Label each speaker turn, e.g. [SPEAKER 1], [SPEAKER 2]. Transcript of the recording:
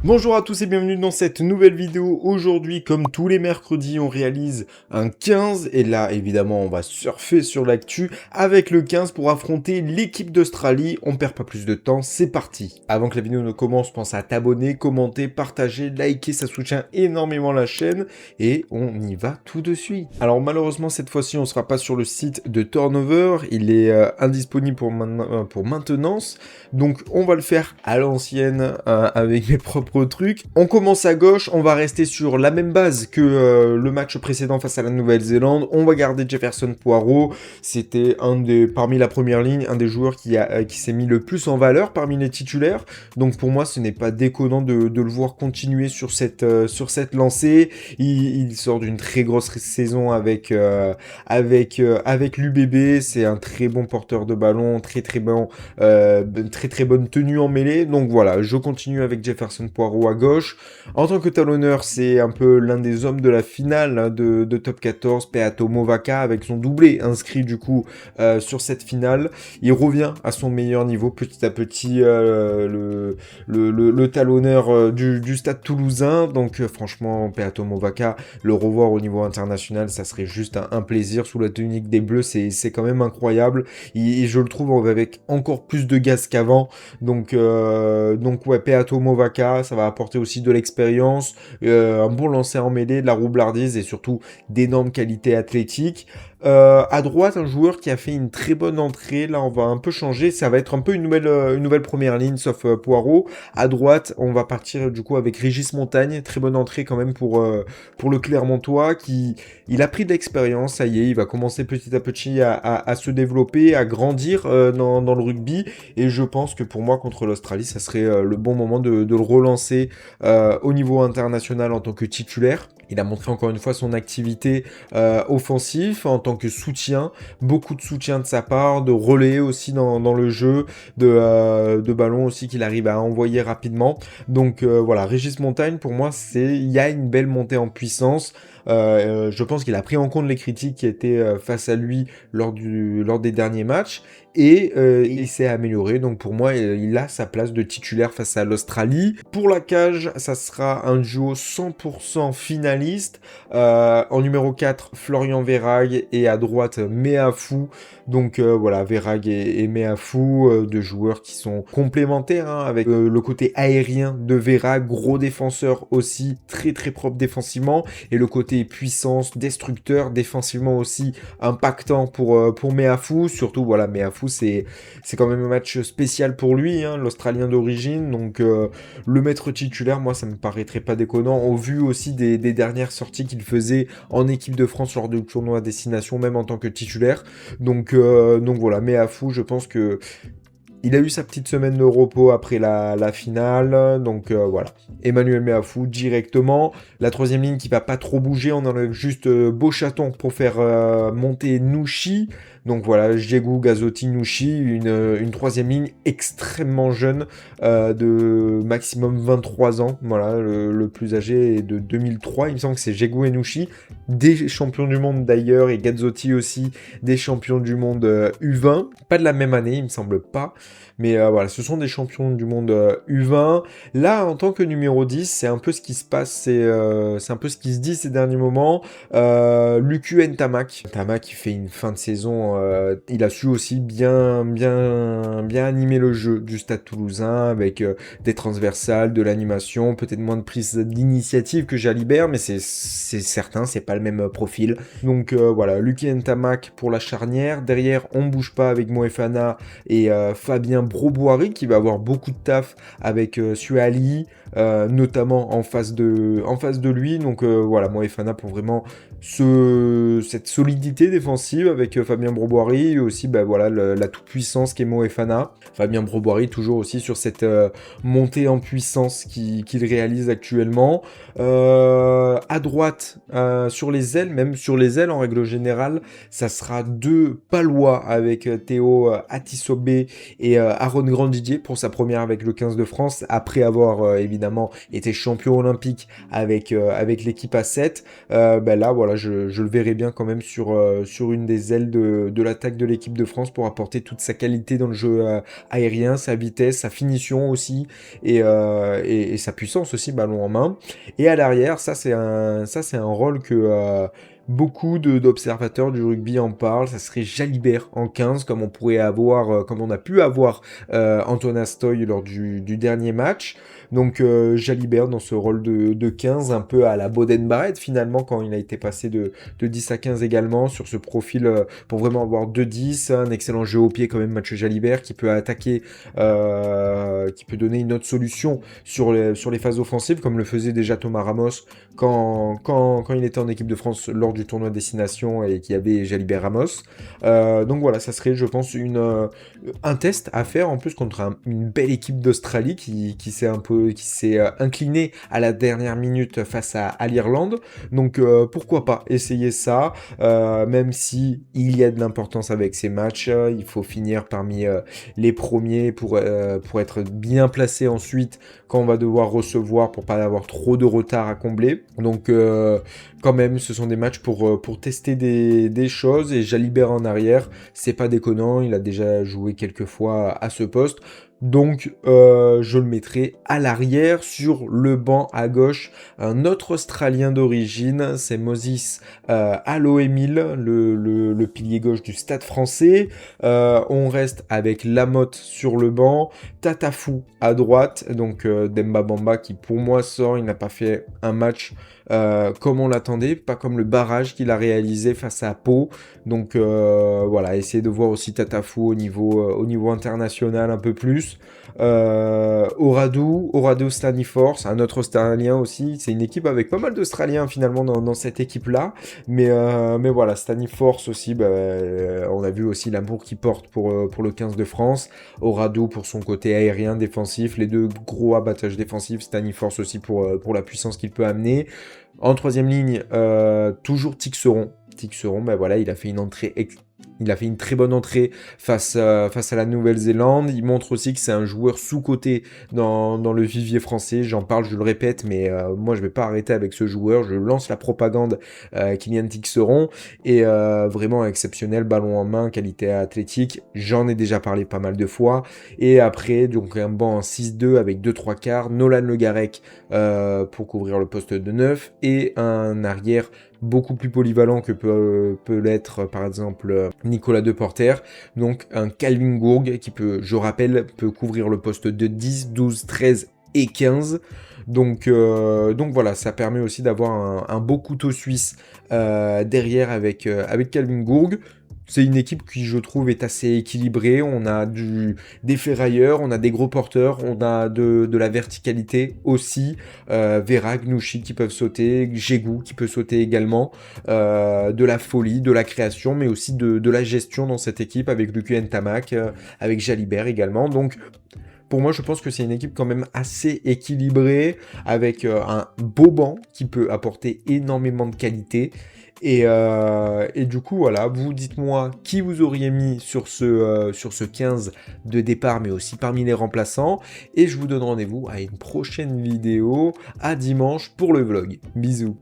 [SPEAKER 1] Bonjour à tous et bienvenue dans cette nouvelle vidéo. Aujourd'hui, comme tous les mercredis, on réalise un 15 et là, évidemment, on va surfer sur l'actu avec le 15 pour affronter l'équipe d'Australie. On perd pas plus de temps, c'est parti. Avant que la vidéo ne commence, pense à t'abonner, commenter, partager, liker, ça soutient énormément la chaîne et on y va tout de suite. Alors malheureusement, cette fois-ci, on sera pas sur le site de Turnover, il est indisponible pour maintenance, donc on va le faire à l'ancienne avec mes propres truc. On commence à gauche, on va rester sur la même base que le match précédent face à la Nouvelle-Zélande. On va garder Jefferson Poirot. C'était parmi la première ligne, un des joueurs qui s'est mis le plus en valeur parmi les titulaires. Donc pour moi, ce n'est pas déconnant de le voir continuer sur cette lancée. Il sort d'une très grosse saison avec l'UBB. C'est un très bon porteur de ballon, très très bonne tenue en mêlée. Donc voilà, je continue avec Jefferson Poirot à gauche. En tant que talonneur, c'est un peu l'un des hommes de la finale de Top 14, Peato Movaca, avec son doublé inscrit du coup sur cette finale. Il revient à son meilleur niveau petit à petit, le talonneur du stade toulousain. Donc franchement, Peato Movaca, le revoir au niveau international, ça serait juste un plaisir. Sous la tunique des Bleus, c'est quand même incroyable. Et je le trouve avec encore plus de gaz qu'avant. Donc ouais, Peato Movaca, ça va apporter aussi de l'expérience, un bon lancer en mêlée, de la roublardise et surtout d'énormes qualités athlétiques. À droite, un joueur qui a fait une très bonne entrée. Là, on va un peu changer. Ça va être un peu une nouvelle première ligne, sauf Poirot. À droite, on va partir du coup avec Régis Montagne. Très bonne entrée quand même pour le Clermontois. Il a pris de l'expérience. Ça y est, il va commencer petit à petit à se développer, à grandir dans le rugby. Et je pense que pour moi, contre l'Australie, ça serait le bon moment de le relancer au niveau international en tant que titulaire. Il a montré encore une fois son activité offensive en tant que soutien, beaucoup de soutien de sa part, de relais aussi dans le jeu, de ballons aussi qu'il arrive à envoyer rapidement. Donc voilà, Régis Montagne, pour moi, il y a une belle montée en puissance. Je pense qu'il a pris en compte les critiques qui étaient face à lui lors des derniers matchs et il s'est amélioré. Donc pour moi, il a sa place de titulaire face à l'Australie. Pour la cage, ça sera un duo 100% finaliste. En numéro 4, Florian Verhaeghe et à droite, Meafou. Donc voilà, Verhaeghe et Meafou, deux joueurs qui sont complémentaires avec le côté aérien de Verhaeghe, gros défenseur aussi, très très propre défensivement, et le côté puissance, destructeur, défensivement aussi impactant pour Meafou. Surtout voilà, Meafou c'est quand même un match spécial pour lui, hein, l'Australien d'origine, donc le mettre titulaire, moi ça me paraîtrait pas déconnant, au vu aussi des dernières sorties qu'il faisait en équipe de France lors du tournoi à destination, même en tant que titulaire. Donc voilà, Meafou, je pense que il a eu sa petite semaine de repos après la finale, donc voilà. Emmanuel Meafou directement. La troisième ligne qui va pas trop bouger, on enlève juste Beauchaton pour faire monter Nouchi. Donc voilà, Diego Gazzotti, Nouchi, une troisième ligne extrêmement jeune, de maximum 23 ans. Voilà, le plus âgé est de 2003, il me semble que c'est Diego et Nouchi, des champions du monde d'ailleurs, et Gazzotti aussi, des champions du monde U20. Pas de la même année, il me semble pas. Mais voilà, ce sont des champions du monde U20. Là, en tant que numéro 10, c'est un peu ce qui se passe, c'est un peu ce qui se dit ces derniers moments. Lucu Ntamak. Ntamak qui fait une fin de saison, il a su aussi bien animer le jeu du Stade Toulousain avec des transversales, de l'animation, peut-être moins de prise d'initiative que Jalibert, mais c'est certain, c'est pas le même profil. Donc voilà, Lucu Ntamak pour la charnière. Derrière, on bouge pas avec Moefana et Fabien Broboiry qui va avoir beaucoup de taf avec Suali, notamment en face de lui. Donc voilà, Moefana pour vraiment cette solidité défensive avec Fabien Broboiry et aussi voilà, la toute-puissance qu'est Moefana. Fabien Broboiry toujours aussi sur cette montée en puissance qu'il réalise actuellement. À droite, sur les ailes, même sur les ailes en règle générale, ça sera deux Palois avec Théo Atisobé et Aaron Grandidier pour sa première avec le 15 de France, après avoir évidemment été champion olympique avec l'équipe A7. Là, voilà, je le verrai bien quand même sur une des ailes de l'attaque de l'équipe de France pour apporter toute sa qualité dans le jeu aérien, sa vitesse, sa finition aussi, et sa puissance aussi, ballon en main. Et à l'arrière, ça c'est un rôle que beaucoup d'observateurs du rugby en parlent. Ça serait Jalibert en 15, comme on pourrait avoir, comme on a pu avoir Antoine Astoy lors du dernier match. Donc Jalibert dans ce rôle de 15, un peu à la Boden Barrett finalement, quand il a été passé de 10 à 15 également, sur ce profil pour vraiment avoir 2-10, un excellent jeu au pied quand même, Mathieu Jalibert, qui peut attaquer, qui peut donner une autre solution sur les phases offensives, comme le faisait déjà Thomas Ramos quand il était en équipe de France lors du tournoi Destination et qu'il y avait Jalibert Ramos. Donc voilà, ça serait, je pense, un test à faire en plus contre une belle équipe d'Australie qui s'est inclinée à la dernière minute face à l'Irlande. Donc pourquoi pas essayer ça, même si il y a de l'importance avec ces matchs. Il faut finir parmi les premiers pour être bien placé ensuite quand on va devoir recevoir, pour pas avoir trop de retard à combler. Donc quand même, ce sont des matchs pour tester des choses, et Jalibert en arrière, c'est pas déconnant, il a déjà joué quelques fois à ce poste. Donc je le mettrai à l'arrière. Sur le banc à gauche, un autre Australien d'origine, c'est Moses Aloemil, le pilier gauche du Stade français. On reste avec Lamotte sur le banc, Tatafou à droite, donc Demba Bamba qui pour moi sort, il n'a pas fait un match comme on l'attendait, pas comme le barrage qu'il a réalisé face à Pau. Donc voilà, essayer de voir aussi Tatafou au niveau international un peu plus. Oradou Staniforth, un autre Australien aussi. C'est une équipe avec pas mal d'Australiens finalement dans cette équipe-là. Mais voilà, Staniforth aussi, on a vu aussi l'amour qu'il porte pour le 15 de France. Oradou pour son côté aérien défensif, les deux gros abattages défensifs. Staniforth aussi pour la puissance qu'il peut amener. En troisième ligne, toujours Tixeron. Tixeron, voilà, il a fait une très bonne entrée face à la Nouvelle-Zélande. Il montre aussi que c'est un joueur sous-coté dans le vivier français. J'en parle, je le répète, mais moi je vais pas arrêter avec ce joueur. Je lance la propagande Kylian Tixeron. Et vraiment exceptionnel, ballon en main, qualité athlétique. J'en ai déjà parlé pas mal de fois. Et après, donc un banc en 6-2 avec 2-3 quarts. Nolan Le Garec pour couvrir le poste de 9. Et un arrière beaucoup plus polyvalent que peut l'être par exemple Nicolas Deporter, donc un Calvin Gourg qui je rappelle, peut couvrir le poste de 10, 12, 13 et 15. Donc voilà, ça permet aussi d'avoir un beau couteau suisse derrière avec Calvin Gourg. C'est une équipe qui, je trouve, est assez équilibrée. On a des ferrailleurs, on a des gros porteurs, on a de la verticalité aussi. Vera, Gnouchi qui peuvent sauter, Gégou qui peut sauter également. De la folie, de la création, mais aussi de la gestion dans cette équipe avec Lucu Ntamak, avec Jalibert également. Donc, pour moi, je pense que c'est une équipe quand même assez équilibrée, avec un beau banc qui peut apporter énormément de qualité. Et du coup, voilà, vous dites-moi qui vous auriez mis sur ce 15 de départ, mais aussi parmi les remplaçants. Et je vous donne rendez-vous à une prochaine vidéo, à dimanche pour le vlog. Bisous.